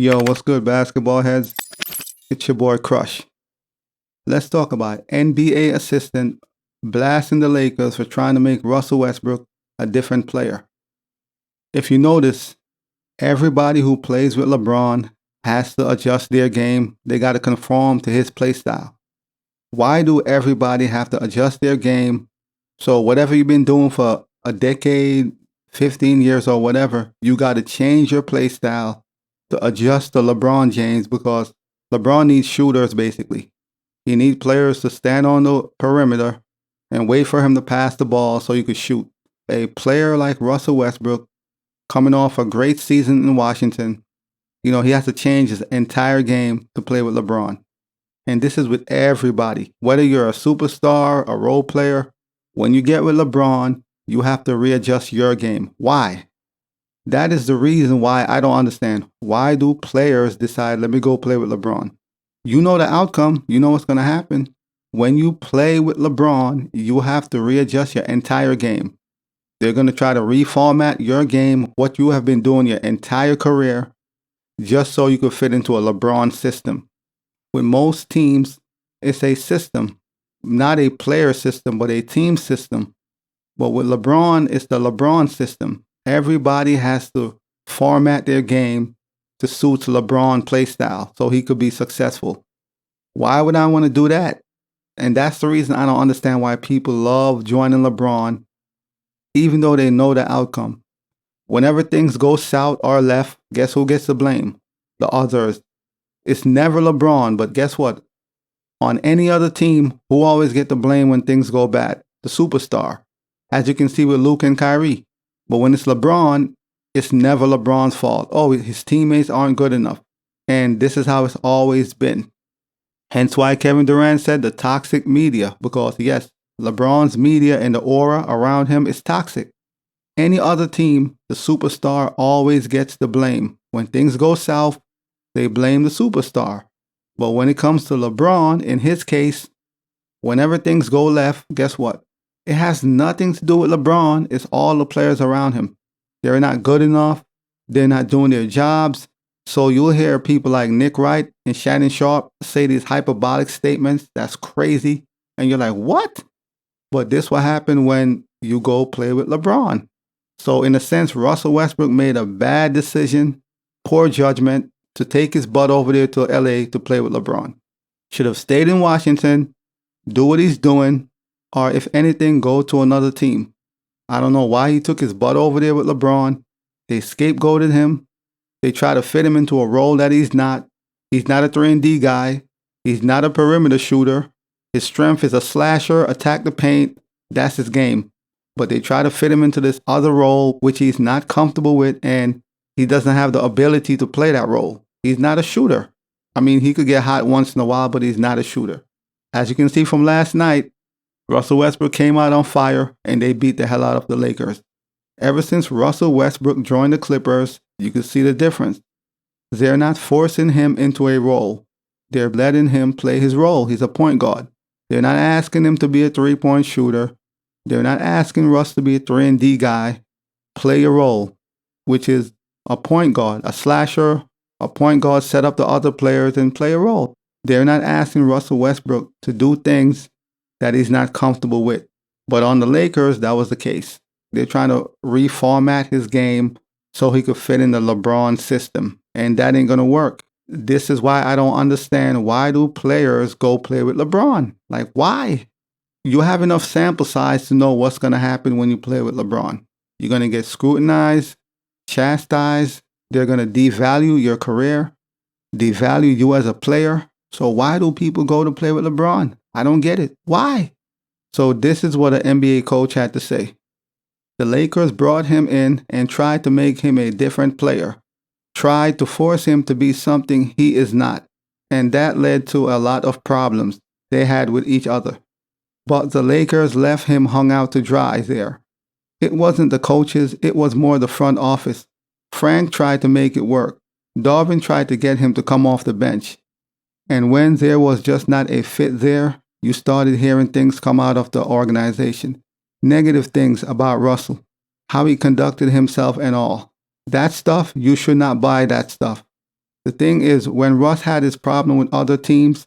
Yo, what's good, basketball heads? It's your boy Crush. Let's talk about NBA assistant blasting the Lakers for trying to make Russell Westbrook a different player. If you notice, everybody who plays with LeBron has to adjust their game. They got to conform to his play style. Why do everybody have to adjust their game? So whatever you've been doing for a decade, 15 years or whatever, you got to change your play style to adjust to LeBron James because LeBron needs shooters basically. He needs players to stand on the perimeter and wait for him to pass the ball so you could shoot. A player like Russell Westbrook, coming off a great season in Washington, he has to change his entire game to play with LeBron. And this is with everybody. Whether you're a superstar, a role player, when you get with LeBron, you have to readjust your game. Why? That is the reason why I don't understand. Why do players decide, let me go play with LeBron? You know the outcome. You know what's going to happen. When you play with LeBron, you have to readjust your entire game. They're going to try to reformat your game, what you have been doing your entire career, just so you could fit into a LeBron system. With most teams, it's a system, not a player system, but a team system. But with LeBron, it's the LeBron system. Everybody has to format their game to suit LeBron play style so he could be successful. Why would I want to do that? And that's the reason I don't understand why people love joining LeBron, even though they know the outcome. Whenever things go south or left, guess who gets the blame? The others. It's never LeBron, but guess what? On any other team, who always get the blame when things go bad? The superstar. As you can see with Luke and Kyrie. But when it's LeBron, it's never LeBron's fault. Oh, his teammates aren't good enough. And this is how it's always been. Hence why Kevin Durant said the toxic media. Because yes, LeBron's media and the aura around him is toxic. Any other team, the superstar always gets the blame. When things go south, they blame the superstar. But when it comes to LeBron, in his case, whenever things go left, guess what? It has nothing to do with LeBron. It's all the players around him. They're not good enough. They're not doing their jobs. So you'll hear people like Nick Wright and Shannon Sharp say these hyperbolic statements. That's crazy. And you're like, what? But this will happen when you go play with LeBron. So in a sense, Russell Westbrook made a bad decision, poor judgment, to take his butt over there to LA to play with LeBron. Should have stayed in Washington, do what he's doing, or if anything, go to another team. I don't know why he took his butt over there with LeBron. They scapegoated him. They try to fit him into a role that he's not. He's not a 3-and-D guy. He's not a perimeter shooter. His strength is a slasher, attack the paint. That's his game. But they try to fit him into this other role, which he's not comfortable with, and he doesn't have the ability to play that role. He's not a shooter. I mean, he could get hot once in a while, but he's not a shooter. As you can see from last night, Russell Westbrook came out on fire, and they beat the hell out of the Lakers. Ever since Russell Westbrook joined the Clippers, you can see the difference. They're not forcing him into a role. They're letting him play his role. He's a point guard. They're not asking him to be a three-point shooter. They're not asking Russ to be a 3-and-D guy. Play your role, which is a point guard, a slasher, a point guard, set up the other players and play a role. They're not asking Russell Westbrook to do things that he's not comfortable with. But on the Lakers, that was the case. They're trying to reformat his game so he could fit in the LeBron system. And that ain't going to work. This is why I don't understand, why do players go play with LeBron? Like, why? You have enough sample size to know what's going to happen when you play with LeBron. You're going to get scrutinized, chastised. They're going to devalue your career, devalue you as a player. So why do people go to play with LeBron? I don't get it. Why? So this is what an NBA coach had to say. The Lakers brought him in and tried to make him a different player, tried to force him to be something he is not. And that led to a lot of problems they had with each other. But the Lakers left him hung out to dry there. It wasn't the coaches, it was more the front office. Frank tried to make it work. Darvin tried to get him to come off the bench. And when there was just not a fit there, you started hearing things come out of the organization. Negative things about Russell, how he conducted himself and all. That stuff, you should not buy that stuff. The thing is, when Russ had his problem with other teams,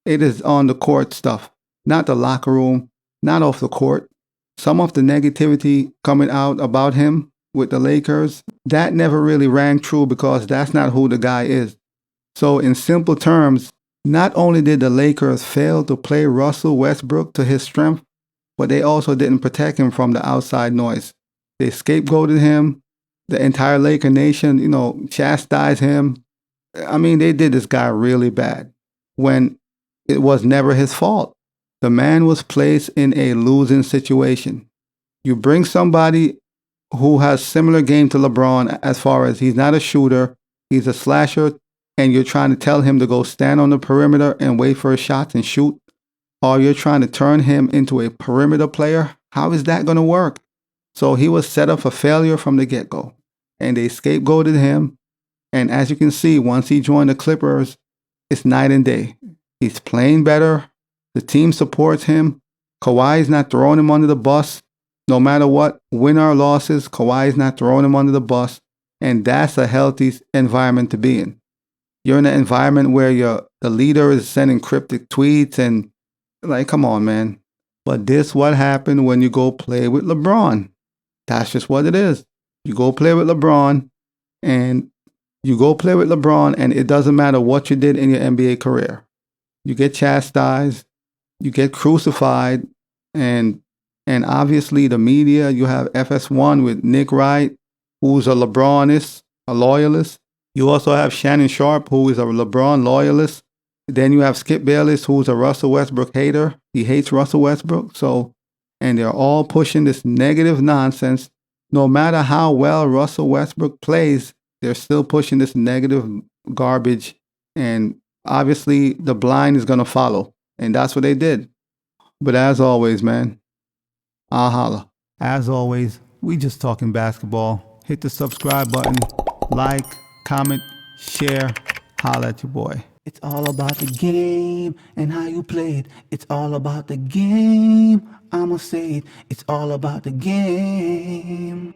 it is on the court stuff, not the locker room, not off the court. Some of the negativity coming out about him with the Lakers, that never really rang true because that's not who the guy is. So, in simple terms, not only did the Lakers fail to play Russell Westbrook to his strength, but they also didn't protect him from the outside noise. They scapegoated him. The entire Laker nation, chastised him. I mean, they did this guy really bad when it was never his fault. The man was placed in a losing situation. You bring somebody who has similar game to LeBron as far as he's not a shooter, he's a slasher, and you're trying to tell him to go stand on the perimeter and wait for his shots and shoot, or you're trying to turn him into a perimeter player. How is that going to work? So he was set up for failure from the get-go, and they scapegoated him. And as you can see, once he joined the Clippers, it's night and day. He's playing better. The team supports him. Kawhi is not throwing him under the bus. No matter what, win or losses, Kawhi is not throwing him under the bus. And that's a healthy environment to be in. You're in an environment where the leader is sending cryptic tweets and come on, man. But this what happened when you go play with LeBron. That's just what it is. You go play with LeBron and it doesn't matter what you did in your NBA career. You get chastised, you get crucified, and obviously the media, you have FS1 with Nick Wright, who's a LeBronist, a loyalist. You also have Shannon Sharp, who is a LeBron loyalist. Then you have Skip Bayless, who's a Russell Westbrook hater. He hates Russell Westbrook. And they're all pushing this negative nonsense. No matter how well Russell Westbrook plays, they're still pushing this negative garbage. And obviously the blind is going to follow. And that's what they did. But as always, man, I'll holla. As always, we just talking basketball. Hit the subscribe button, like, comment, share, holla at your boy. It's all about the game and how you play it. It's all about the game. I'ma say it. It's all about the game.